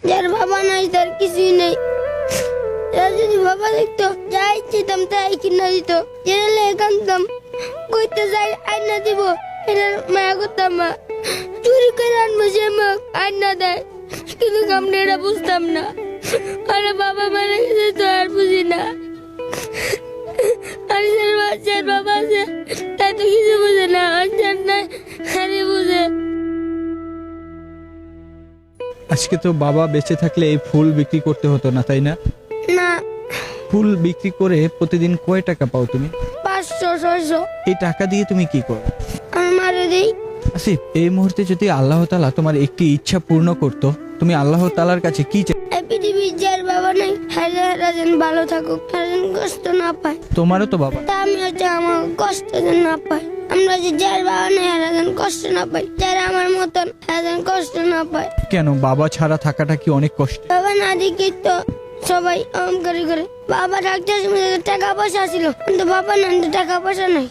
যার বাবা নাই তার কিছুই নেই। যার যদি বাবা দেখতো যাই চিতাম তাই কিনা দিত, জেলে কানতাম, কইতে যাই আইনা দিব, এটার মায়া করতাম মা। চুরি করে আনবো সে মা আইনা দেয়, কিন্তু আমরা এটা বুঝতাম না। আরে বাবা মারা গেছে তো আর বুঝি না। আর যার বাবা আছে তাই তো কিছু বুঝে না, আর যার নাই আরে বুঝে। আজকে তো বাবা বেঁচে থাকলে এই ফুল বিক্রি করতে হতো না, তাই না? না, ফুল বিক্রি করে প্রতিদিন কয় টাকা পাও তুমি? 500-600 এই টাকা দিয়ে তুমি কি করো? আমি মারে দিই। আসিফ, এই মুহূর্তে যদি আল্লাহ তাআলা তোমার একটি ইচ্ছা পূর্ণ করতো, তুমি আল্লাহ তাআলার কাছে কি এই পৃথিবীর যার বাবা নাই হাজার যেন ভালো থাকুক, যেন কষ্ট না পায়। তোমারও তো বাবা। তা আমি হচ্ছে আমার কষ্ট যেন না পায়। আমরা যে যার বাবা নাই হারা যেন কষ্ট না পাই, যারা আমার মতন হারা যেন কষ্ট না পায়। কেন, বাবা ছাড়া থাকাটা কি অনেক কষ্ট? বাবা না দেখি তো সবাই অহংকারী করে। বাবা ডাক্তার টাকা পয়সা ছিল, কিন্তু বাবা না টাকা পয়সা নাই।